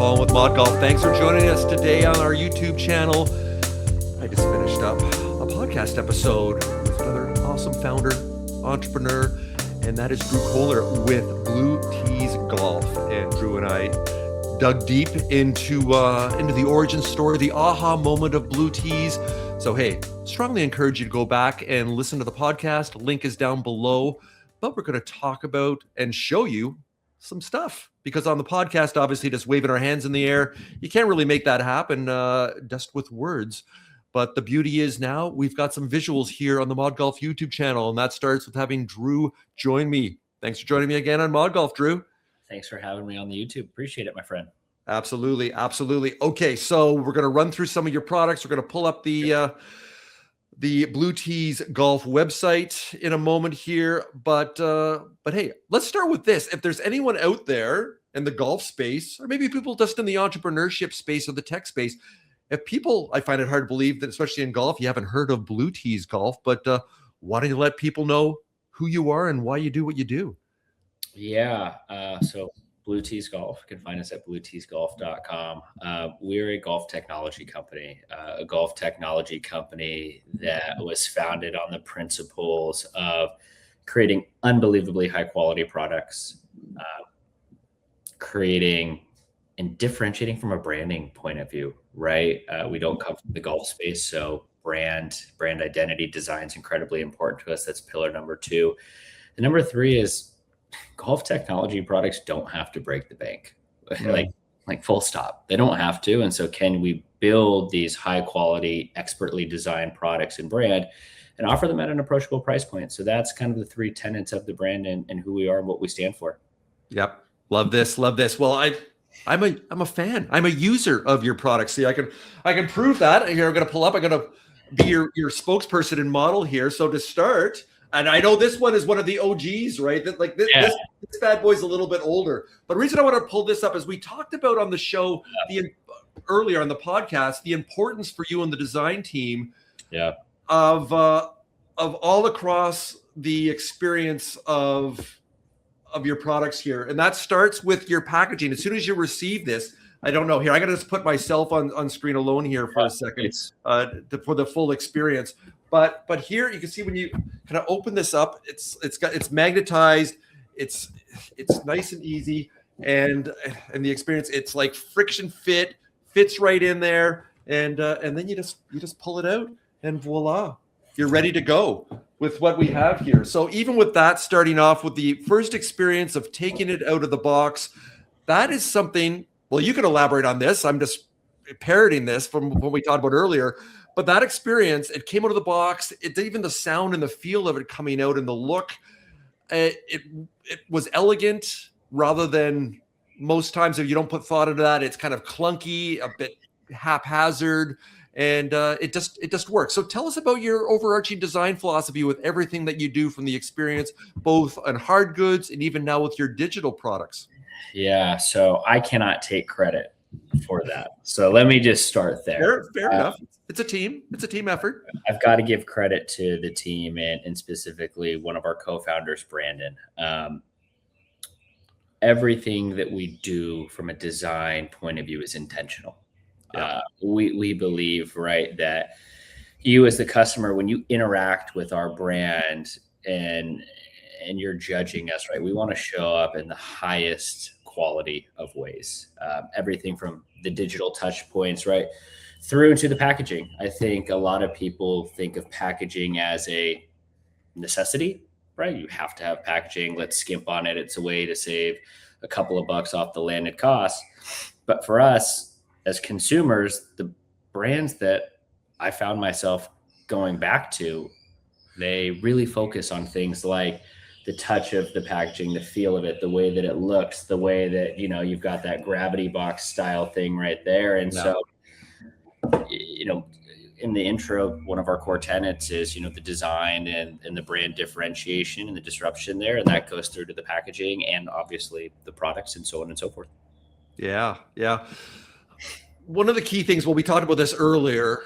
Colin with ModGolf. Thanks for joining us today on our YouTube channel. I just finished up a podcast episode with another awesome founder, entrepreneur, and that is Drew Koehler with Blue Tees Golf. And Drew and I dug deep into the origin story, the aha moment of Blue Tees. So hey, strongly encourage you to go back and listen to the podcast. Link is down below. But we're going to talk about and show you some stuff, because on the podcast, obviously just waving our hands in the air, you can't really make that happen just with words. But the beauty is now we've got some visuals here on the ModGolf YouTube channel, and that starts with having Drew join me. Thanks for joining me again on ModGolf, Drew. Thanks for having me on the YouTube. Appreciate it, my friend. Absolutely. Absolutely. Okay. So we're going to run through some of your products. We're going to pull up the Blue Tees Golf website in a moment here. But hey, let's start with this. If there's anyone out there in the golf space, or maybe people just in the entrepreneurship space or the tech space, if people, I find it hard to believe that, especially in golf, you haven't heard of Blue Tees Golf, but why don't you let people know who you are and why you do what you do? Yeah. So Blue Tees Golf, you can find us at blueteesgolf.com. We're a golf technology company, that was founded on the principles of creating unbelievably high quality products, creating and differentiating from a branding point of view, right? We don't come from the golf space, so brand identity design is incredibly important to us. That's pillar number 2. And number 3 is golf technology products don't have to break the bank, like full stop. They don't have to. And so can we build these high quality, expertly designed products and brand and offer them at an approachable price point? So that's kind of the 3 tenets of the brand and who we are and what we stand for. Yep. Love this. Love this. Well, I'm a fan. I'm a user of your products. See, I can prove that. Here, I'm going to pull up. I'm going to be your spokesperson and model here. So to start, and I know this one is one of the OGs, right? That like this bad boy's a little bit older. But the reason I want to pull this up is we talked about on the show earlier on the podcast the importance for you and the design team of all across the experience of your products here. And that starts with your packaging. As soon as you receive this, I don't know here, I got to just put myself on screen alone here for a second for the full experience. But here you can see when you kind of open this up, it's magnetized, it's nice and easy, and the experience, it's like friction fits right in there, and then you just pull it out, and voila, you're ready to go with what we have here. So even with that, starting off with the first experience of taking it out of the box, that is something. Well, you can elaborate on this. I'm just parroting this from what we talked about earlier. But that experience, it came out of the box. Even the sound and the feel of it coming out and the look, it was elegant rather than most times if you don't put thought into that, it's kind of clunky, a bit haphazard, and it just works. So tell us about your overarching design philosophy with everything that you do from the experience, both on hard goods and even now with your digital products. Yeah, so I cannot take credit for that. So let me just start there. Fair enough. It's a team effort. I've got to give credit to the team and specifically one of our co-founders, Brandon. Everything that we do from a design point of view is intentional. Yeah. We believe, right, that you as the customer, when you interact with our brand and you're judging us, right, we want to show up in the highest quality of ways. Everything from the digital touch points, right, through into the packaging. I think a lot of people think of packaging as a necessity, right? You have to have packaging. Let's skimp on it. It's a way to save a couple of bucks off the landed cost. But for us as consumers, the brands that I found myself going back to, they really focus on things like the touch of the packaging, the feel of it, the way that it looks, the way that, you've got that gravity box style thing right there. And so, in the intro, one of our core tenets is, the design and the brand differentiation and the disruption there. And that goes through to the packaging and obviously the products and so on and so forth. Yeah. Yeah. One of the key things, we talked about this earlier,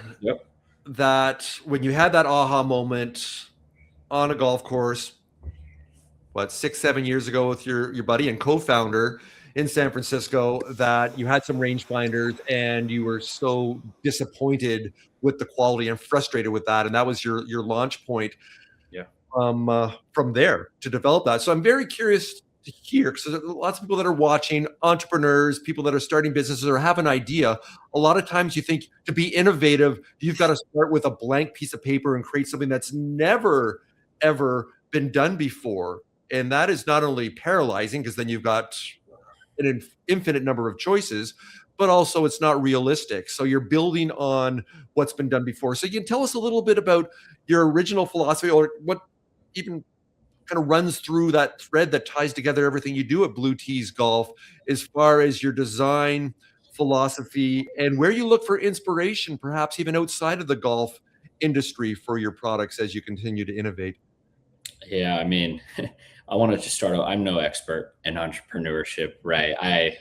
that when you had that aha moment on a golf course, 6-7 years ago with your buddy and co-founder, in San Francisco that you had some rangefinders and you were so disappointed with the quality and frustrated with that, and that was your launch point Yeah. from there to develop that. So I'm very curious to hear, because there's lots of people that are watching, entrepreneurs, people that are starting businesses or have an idea. A lot of times you think to be innovative, you've got to start with a blank piece of paper and create something that's never, ever been done before. And that is not only paralyzing, because then you've got an infinite number of choices, but also it's not realistic. So you're building on what's been done before. So you can tell us a little bit about your original philosophy, or what even kind of runs through that thread that ties together everything you do at Blue Tees Golf, as far as your design philosophy and where you look for inspiration, perhaps even outside of the golf industry, for your products as you continue to innovate. Yeah, I mean, I wanted to start. I'm no expert in entrepreneurship, right?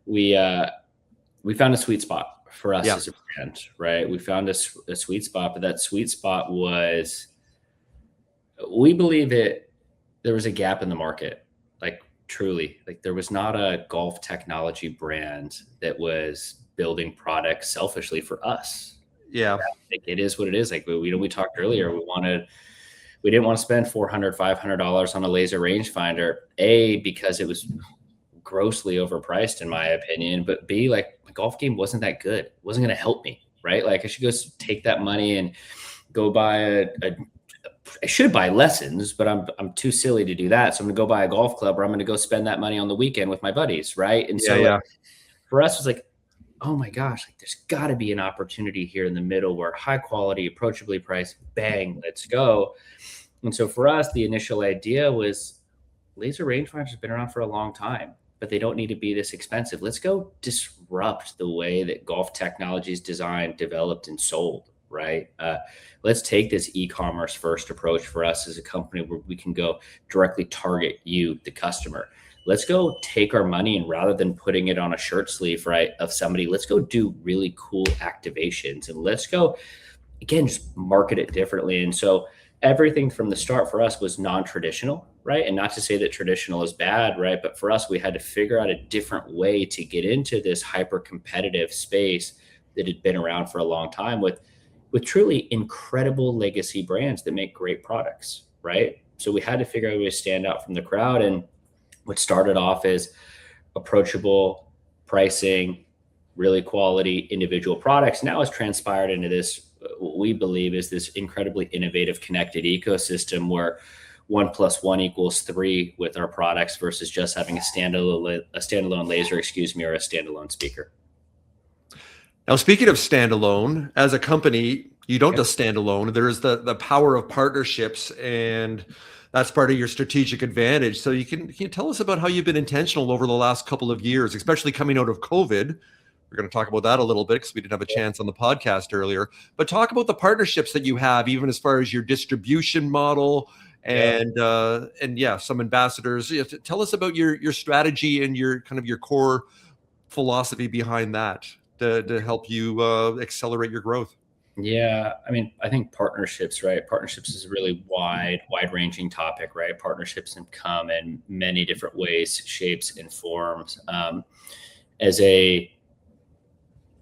We found a sweet spot for us as a brand, right? We found a sweet spot, but that sweet spot was, we believe there was a gap in the market, like truly, like there was not a golf technology brand that was building products selfishly for us. Yeah. Like, it is what it is. Like we talked earlier, we didn't want to spend $400, $500 on a laser rangefinder, A, because it was grossly overpriced in my opinion, but B, like my golf game wasn't that good. It wasn't going to help me, right? Like I should go take that money and go buy I should buy lessons, but I'm too silly to do that. So I'm gonna go buy a golf club, or I'm gonna go spend that money on the weekend with my buddies, right? And so like, for us, it was like, oh my gosh, like there's got to be an opportunity here in the middle where high quality, approachably priced, bang, let's go. And so for us, the initial idea was, laser rangefinders have been around for a long time, but they don't need to be this expensive. Let's go disrupt the way that golf technology is designed, developed, and sold, right? Let's take this e-commerce first approach for us as a company, where we can go directly target you, the customer. Let's go take our money, and rather than putting it on a shirt sleeve, right, of somebody, let's go do really cool activations, and let's go, again, just market it differently. And so everything from the start for us was non-traditional, right? And not to say that traditional is bad, right? But for us, we had to figure out a different way to get into this hyper competitive space that had been around for a long time with truly incredible legacy brands that make great products, right? So we had to figure out a way to stand out from the crowd. And what started off as approachable pricing, really quality individual products, now has transpired into this, what we believe is this incredibly innovative connected ecosystem where 1 + 1 = 3 with our products, versus just having a standalone laser, or a standalone speaker. Now, speaking of standalone, as a company, you don't just stand alone. There's the power of partnerships, and that's part of your strategic advantage. So can you tell us about how you've been intentional over the last couple of years, especially coming out of COVID? We're going to talk about that a little bit, because we didn't have a chance on the podcast earlier. But talk about the partnerships that you have, even as far as your distribution model and some ambassadors. Tell us about your strategy and your kind of your core philosophy behind that to help you accelerate your growth. Yeah, I mean, I think partnerships, right? Partnerships is a really wide-ranging topic, right? Partnerships can come in many different ways, shapes, and forms. As a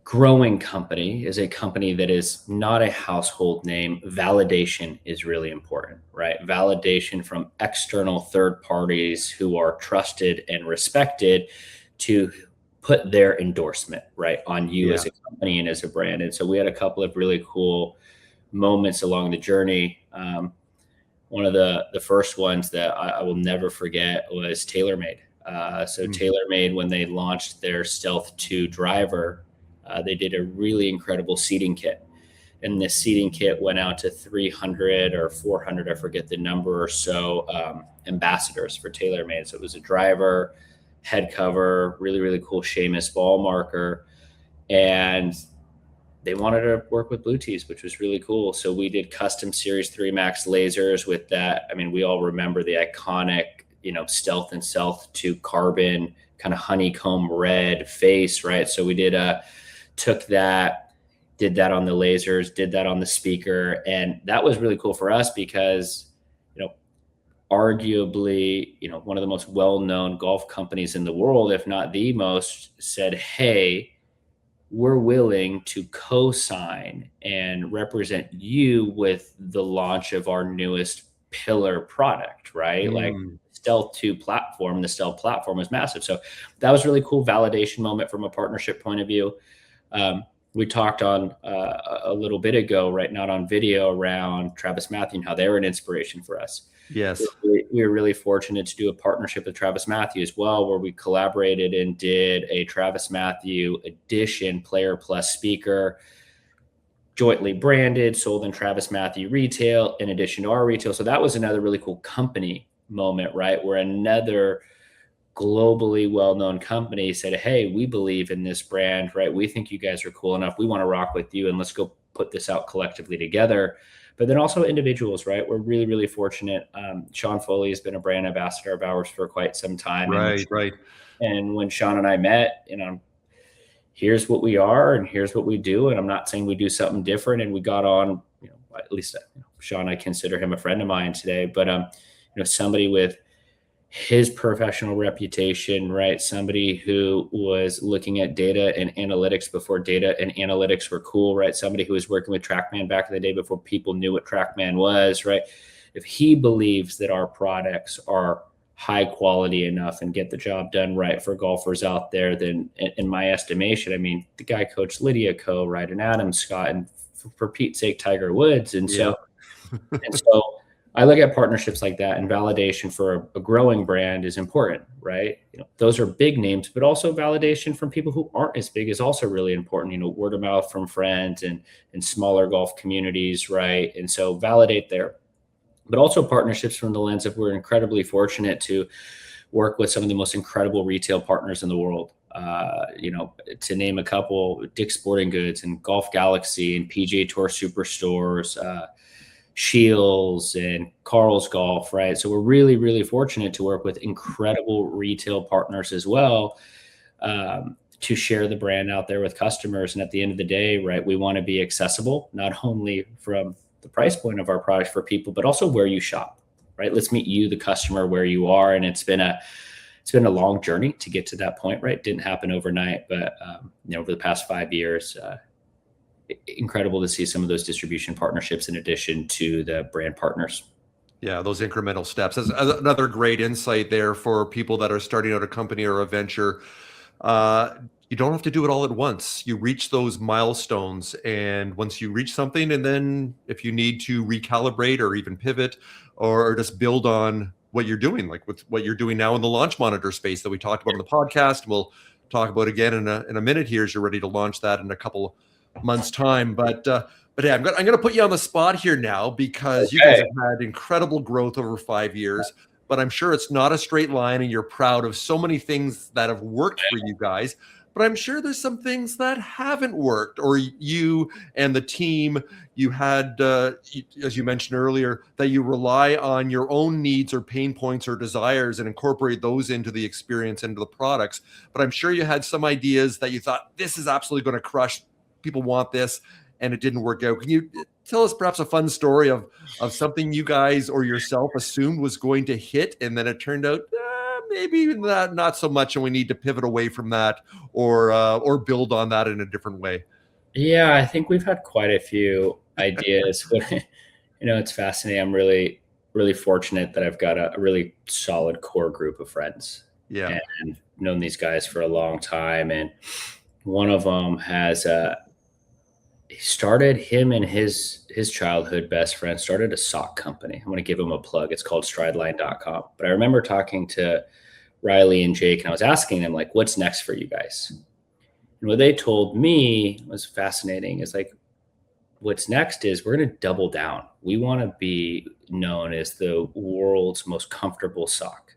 growing company, as a company that is not a household name, validation is really important, right? Validation from external third parties who are trusted and respected to put their endorsement, right, on you as a company and as a brand. And so we had a couple of really cool moments along the journey. One of the first ones that I will never forget was TaylorMade. TaylorMade, when they launched their Stealth 2 driver, they did a really incredible seating kit. And this seating kit went out to 300 or 400, I forget the number or so, ambassadors for TaylorMade. So it was a driver, head cover, really, really cool Seamus ball marker. And they wanted to work with Blue Tees, which was really cool. So we did custom Series 3 Max lasers with that. I mean, we all remember the iconic, Stealth and Stealth 2 carbon kind of honeycomb red face, right? So we took that, did that on the lasers, did that on the speaker. And that was really cool for us because, arguably, one of the most well-known golf companies in the world, if not the most, said, hey, we're willing to co-sign and represent you with the launch of our newest pillar product, right? Like Stealth 2 platform, the Stealth platform was massive. So that was a really cool validation moment from a partnership point of view. We talked on a little bit ago, right, not on video, around Travis Mathew and how they were an inspiration for us. Yes. We were really fortunate to do a partnership with Travis Mathew as well, where we collaborated and did a Travis Mathew edition Player Plus speaker, jointly branded, sold in Travis Mathew retail in addition to our retail. So that was another really cool company moment, right, where another globally well-known company said, hey, we believe in this brand, right? We think you guys are cool enough. We want to rock with you, and let's go put this out collectively together. But then also individuals, right? We're really, really fortunate. Sean Foley has been a brand ambassador of ours for quite some time. Right. And when Sean and I met, here's what we are and here's what we do. And I'm not saying we do something different. And we got on, at least Sean, I consider him a friend of mine today, but somebody with his professional reputation, right? Somebody who was looking at data and analytics before data and analytics were cool, right? Somebody who was working with TrackMan back in the day before people knew what TrackMan was, right? If he believes that our products are high quality enough and get the job done right for golfers out there, then in my estimation, the guy coached Lydia Ko, right? And Adam Scott, and for Pete's sake, Tiger Woods. And so I look at partnerships like that, and validation for a growing brand is important, right? Those are big names, but also validation from people who aren't as big is also really important. Word of mouth from friends and smaller golf communities, right? And so validate there, but also partnerships from the lens of we're incredibly fortunate to work with some of the most incredible retail partners in the world. To name a couple, Dick's Sporting Goods and Golf Galaxy and PGA Tour Superstores, Shields and Carl's Golf, right? So we're really, really fortunate to work with incredible retail partners as well, to share the brand out there with customers. And at the end of the day, right, we want to be accessible, not only from the price point of our products for people, but also where you shop, right? Let's meet you, the customer, where you are. And it's been a long journey to get to that point, right? It didn't happen overnight, but over the past 5 years, incredible to see some of those distribution partnerships in addition to the brand partners. Yeah, those incremental steps. That's another great insight there for people that are starting out a company or a venture. You don't have to do it all at once. You reach those milestones, and once you reach something, and then if you need to recalibrate or even pivot or just build on what you're doing, like with what you're doing now in the launch monitor space that we talked about on the podcast, we'll talk about again in a minute here as you're ready to launch that in a couple months' time. But yeah, I'm gonna put you on the spot here now, because you guys have had incredible growth over 5 years, but I'm sure it's not a straight line, and you're proud of so many things that have worked for you guys. But I'm sure there's some things that haven't worked, or you and the team, you had, as you mentioned earlier, that you rely on your own needs or pain points or desires and incorporate those into the experience, into the products. But I'm sure you had some ideas that you thought, this is absolutely going to crush. People want this, and it didn't work out. Can you tell us perhaps a fun story of something you guys or yourself assumed was going to hit, and then it turned out maybe not so much, and we need to pivot away from that, or build on that in a different way? Yeah, I think we've had quite a few ideas. It's fascinating. I'm really, really fortunate that I've got a really solid core group of friends. Yeah, and known these guys for a long time, and one of them has started, him and his childhood best friend started a sock company. I'm going to give him a plug. It's called strideline.com. But I remember talking to Riley and Jake, and I was asking them, like, what's next for you guys? And what they told me was fascinating. It's like, what's next is we're going to double down. We want to be known as the world's most comfortable sock.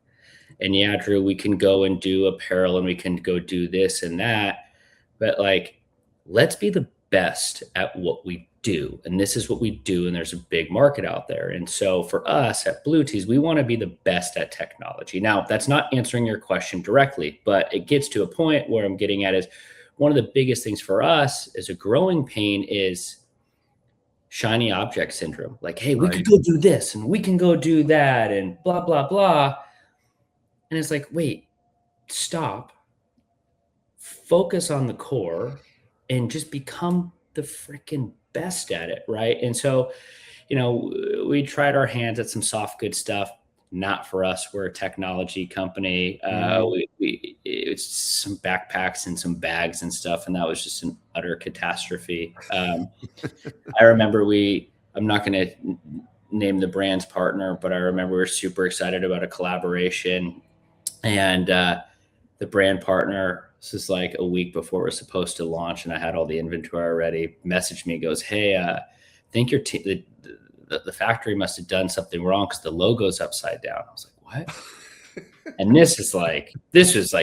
And yeah, Drew, we can go and do apparel, and we can go do this and that, but like, let's be the best at what we do. And this is what we do. And there's a big market out there. And so for us at Blue Tees, we want to be the best at technology. Now, that's not answering your question directly, but it gets to a point where I'm getting at is one of the biggest things for us as a growing pain is shiny object syndrome. Like, hey, we Right. could go do this and we can go do that and blah, blah, blah. And it's like, wait, stop, focus on the core and just become the freaking best at it. Right. And so, we tried our hands at some soft good stuff. Not for us. We're a technology company. It's some backpacks and some bags and stuff. And that was just an utter catastrophe. I remember I'm not going to name the brand's partner, but I remember we were super excited about a collaboration. And the brand partner, this is like a week before we're supposed to launch, and I had all the inventory already, messaged me, goes, hey, I think your the factory must have done something wrong because the logo's upside down. I was like, what? And this was like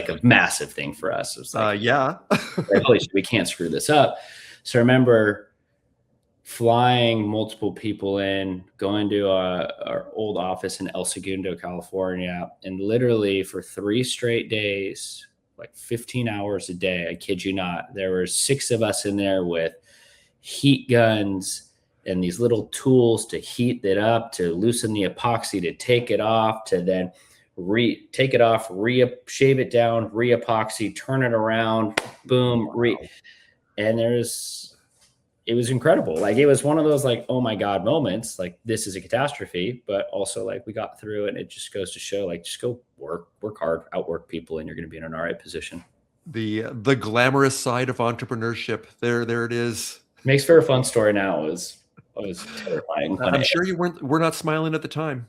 a massive thing for us. It was like, yeah. like, holy shit, we can't screw this up. So I remember flying multiple people in, going to our old office in El Segundo, California, and literally for 3 straight days, like 15 hours a day, I kid you not, there were 6 of us in there with heat guns and these little tools to heat it up, to loosen the epoxy, to take it off, to then take it off, shave it down, re-epoxy, turn it around, boom, and it was incredible. Like, it was one of those like, oh my God moments, like this is a catastrophe, but also like we got through it. And it just goes to show, like, just go work hard, outwork people, and you're going to be in an all right position. The glamorous side of entrepreneurship. There it is. Makes for a fun story now. It was terrifying. I'm sure we're not smiling at the time,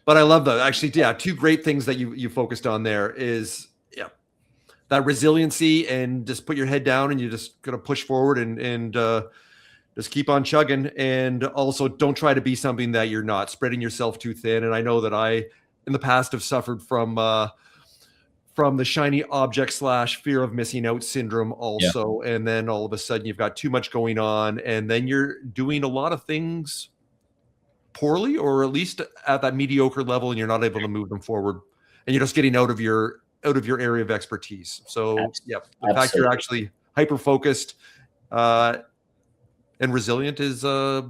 but I love that. Actually, yeah, 2 great things that you focused on there is, yeah, that resiliency and just put your head down and you just gonna push forward and just keep on chugging. And also don't try to be something that you're not, spreading yourself too thin. And I know that I, in the past, have suffered from the shiny object / fear of missing out syndrome also. Yeah. And then all of a sudden you've got too much going on, and then you're doing a lot of things poorly, or at least at that mediocre level, and you're not able to move them forward, and you're just getting out of your area of expertise. So yeah, the fact you're actually hyper-focused and resilient is a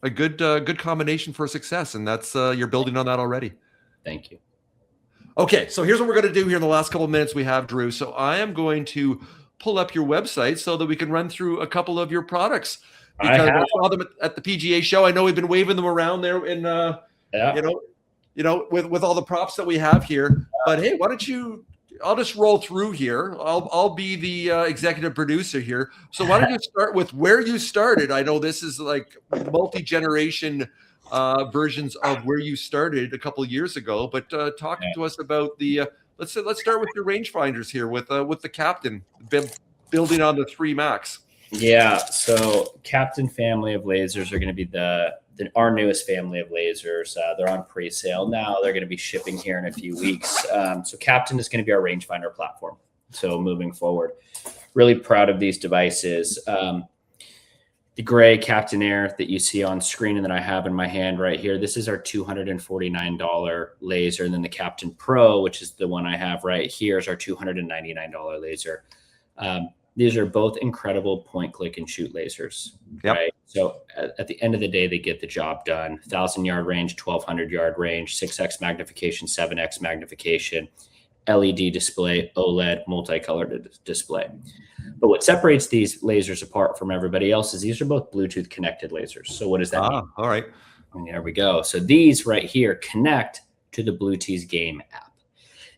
good combination for success. And that's you're building on that already. Thank you. Okay, so here's what we're going to do here in the last couple of minutes we have, Drew. So I am going to pull up your website so that we can run through a couple of your products. Because I saw them at the PGA show. I know we've been waving them around there in, with all the props that we have here. But hey, why don't you? I'll just roll through here. I'll be the executive producer here. So why don't you start with where you started? I know this is like multi-generation versions of where you started a couple of years ago, but talk to us about the let's start with your rangefinders here with the Captain, building on the 3 Max. Yeah, so Captain family of lasers are going to be our newest family of lasers. They're on pre-sale now. They're going to be shipping here in a few weeks. So Captain is going to be our rangefinder platform. So moving forward, really proud of these devices. The gray Captain Air that you see on screen and that I have in my hand right here, this is our $249 laser. And then the Captain Pro, which is the one I have right here, is our $299 laser. These are both incredible point, click, and shoot lasers. Yep. Right? So at the end of the day, they get the job done. 1,000-yard range, 1,200-yard range, 6x magnification, 7x magnification, LED display, OLED, multicolored display. But what separates these lasers apart from everybody else is these are both Bluetooth connected lasers. So what does that mean? All right. And there we go. So these right here connect to the Bluetooth Game app.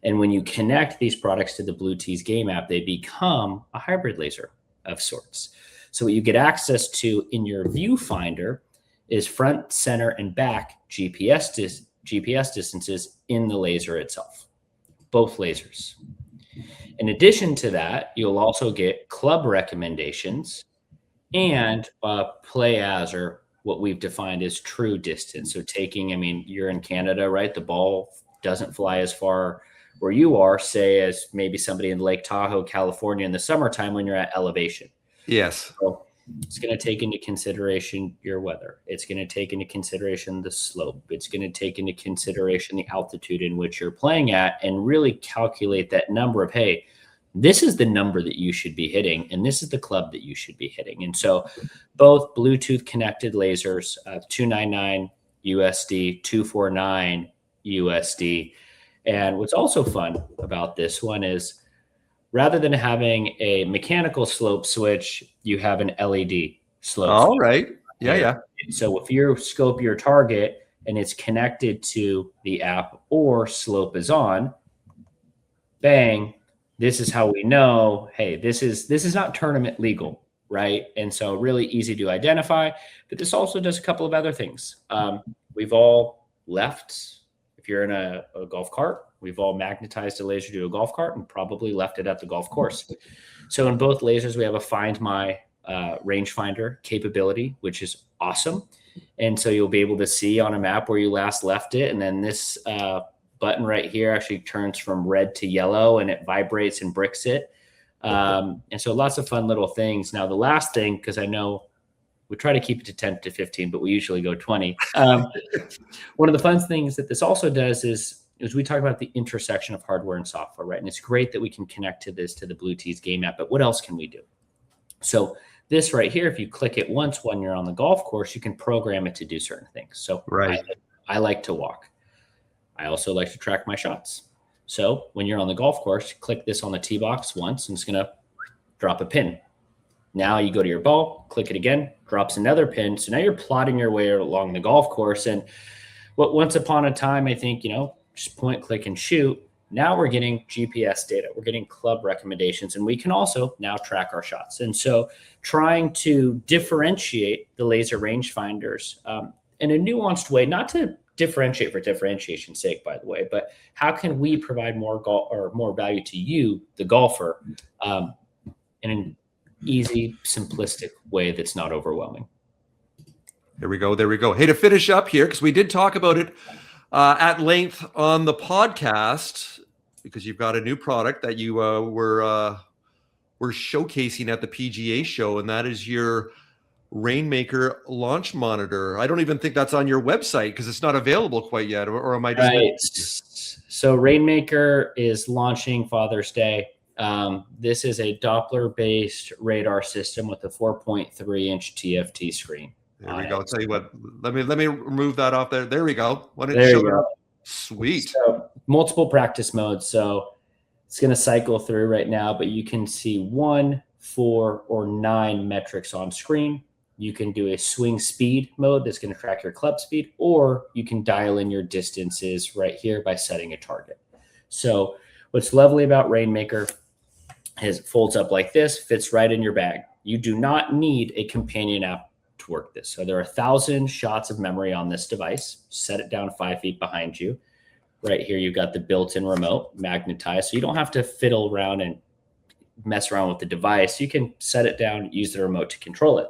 And when you connect these products to the Bluetooth Game app, they become a hybrid laser of sorts. So what you get access to in your viewfinder is front, center, and back GPS distances in the laser itself, both lasers. In addition to that, you'll also get club recommendations and play as, or what we've defined as true distance. So you're in Canada, right? The ball doesn't fly as far where you are, say, as maybe somebody in Lake Tahoe, California in the summertime when you're at elevation. Yes. So it's going to take into consideration your weather. It's going to take into consideration the slope. It's going to take into consideration the altitude in which you're playing at, and really calculate that number of, hey, this is the number that you should be hitting, and this is the club that you should be hitting. And so both Bluetooth connected lasers, 299 USD, 249 USD. And what's also fun about this one is rather than having a mechanical slope switch, you have an LED slope All switch. right. Yeah. So if you scope your target and it's connected to the app or slope is on, bang, this is how we know, hey, this is not tournament legal, right? And so really easy to identify, but this also does a couple of other things. We've all left, if you're in a golf cart, we've all magnetized a laser to a golf cart and probably left it at the golf course. So in both lasers, we have a Find My rangefinder capability, which is awesome. And so you'll be able to see on a map where you last left it. And then this button right here actually turns from red to yellow and it vibrates and bricks it. And so lots of fun little things. Now, the last thing, because I know we try to keep it to 10 to 15, but we usually go 20. One of the fun things that this also does is we talk about the intersection of hardware and software, right? And it's great that we can connect to this, to the Bluetooth game app, but what else can we do? So this right here, if you click it once when you're on the golf course, you can program it to do certain things. So Right. I like to walk. I also like to track my shots. So when you're on the golf course, click this on the tee box once, and it's going to drop a pin. Now you go to your ball, click it again, drops another pin. So now you're plotting your way along the golf course. And what once upon a time, I think, just point, click, and shoot. Now we're getting GPS data. We're getting club recommendations, and we can also now track our shots. And so trying to differentiate the laser rangefinders in a nuanced way, not to differentiate for differentiation's sake, by the way, but how can we provide more value to you, the golfer, in an easy, simplistic way that's not overwhelming. There we go. Hey, to finish up here, because we did talk about it at length on the podcast, because you've got a new product that you were showcasing at the PGA show, and that is your Rainmaker launch monitor. I don't even think that's on your website because it's not available quite yet, or am I just right? So Rainmaker is launching Father's Day. This is a Doppler-based radar system with a 4.3-inch TFT screen. There we go. I'll tell you what. Let me remove that off there. There we go. There you go. Sweet. So, multiple practice modes. So it's going to cycle through right now, but you can see 1, 4, or 9 metrics on screen. You can do a swing speed mode that's going to track your club speed, or you can dial in your distances right here by setting a target. So what's lovely about Rainmaker is it folds up like this, fits right in your bag. You do not need a companion app to work this. So there are 1,000 shots of memory on this device. Set it down 5 feet behind you. Right here, you've got the built-in remote magnetized. So you don't have to fiddle around and mess around with the device. You can set it down, use the remote to control it.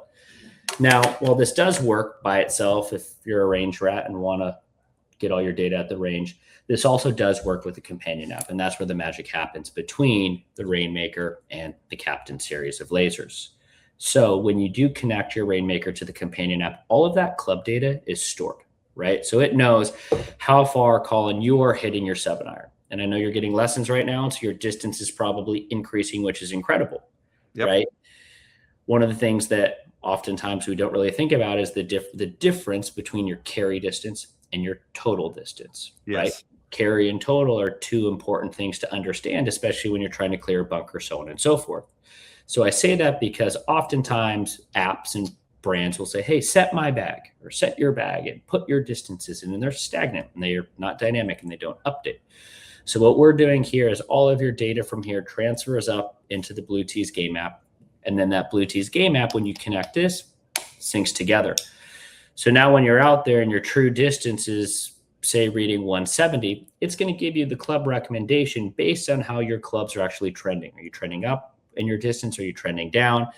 Now, while this does work by itself, if you're a range rat and want to get all your data at the range, this also does work with the companion app. And that's where the magic happens between the Rainmaker and the Captain series of lasers. So when you do connect your Rainmaker to the companion app, all of that club data is stored, right? So it knows how far, Colin, you are hitting your 7-iron. And I know you're getting lessons right now, so your distance is probably increasing, which is incredible, right? One of the things that oftentimes we don't really think about is the difference between your carry distance and your total distance, right? Carry and total are two important things to understand, especially when you're trying to clear a bunker, so on and so forth. So I say that because oftentimes apps and brands will say, hey, set my bag or set your bag and put your distances in, and they're stagnant and they're not dynamic and they don't update. So what we're doing here is all of your data from here transfers up into the Bluetooth game app. And then that Bluetooth game app, when you connect this, syncs together. So now when you're out there and your true distance is, say, reading 170, it's going to give you the club recommendation based on how your clubs are actually trending. Are you trending up in your distance? Are you trending down?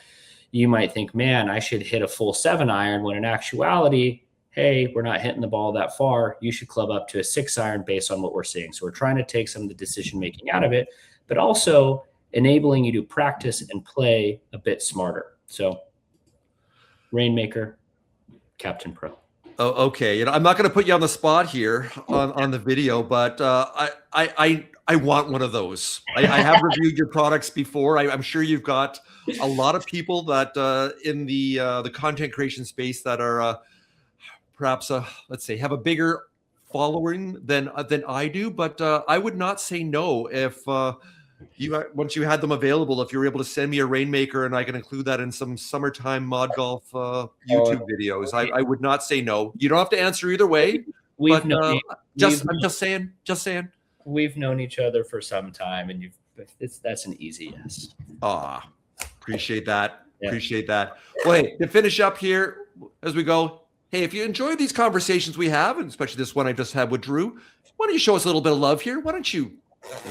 You might think, man, I should hit a full 7-iron, when in actuality, hey, we're not hitting the ball that far. You should club up to a 6-iron based on what we're seeing. So we're trying to take some of the decision-making out of it, but also enabling you to practice and play a bit smarter. So Rainmaker, Captain Pro. Oh, okay. I'm not going to put you on the spot here on the video, but I want one of those. I have reviewed your products before. I'm sure you've got a lot of people that in the content creation space that are perhaps let's say have a bigger following than I do. But I would not say no if once you had them available, if you're able to send me a Rainmaker and I can include that in some summertime ModGolf YouTube videos, I would not say no. You don't have to answer either way. We've But known, I'm just saying. we've known each other for some time, and that's an easy yes. Appreciate that. Yeah. Appreciate that. Well, hey, to finish up here as we go, hey, if you enjoy these conversations we have, and especially this one I just had with Drew, why don't you show us a little bit of love here? Why don't you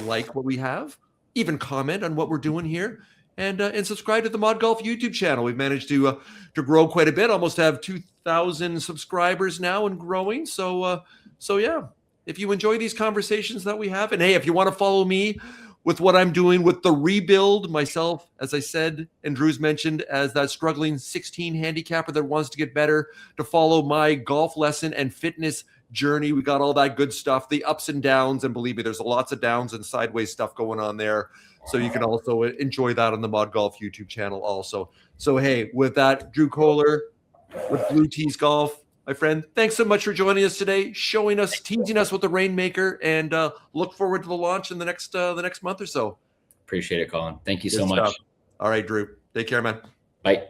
like what we have? Even comment on what we're doing here, and subscribe to the ModGolf YouTube channel. We've managed to grow quite a bit, almost have 2,000 subscribers now and growing. So yeah, if you enjoy these conversations that we have, and hey, if you want to follow me with what I'm doing with the rebuild, myself, as I said, and Drew's mentioned, as that struggling 16 handicapper that wants to get better, to follow my golf lesson and fitness journey. We got all that good stuff, the ups and downs, and believe me, there's lots of downs and sideways stuff going on there. So you can also enjoy that on the ModGolf YouTube channel also. So hey, with that, Drew Koehler with Blue Tees Golf, my friend, thanks so much for joining us today, teasing us with the Rainmaker, and look forward to the launch in the next month or so. Appreciate it, Colin. Thank you Good so much. stuff. All right, Drew, take care, man. Bye.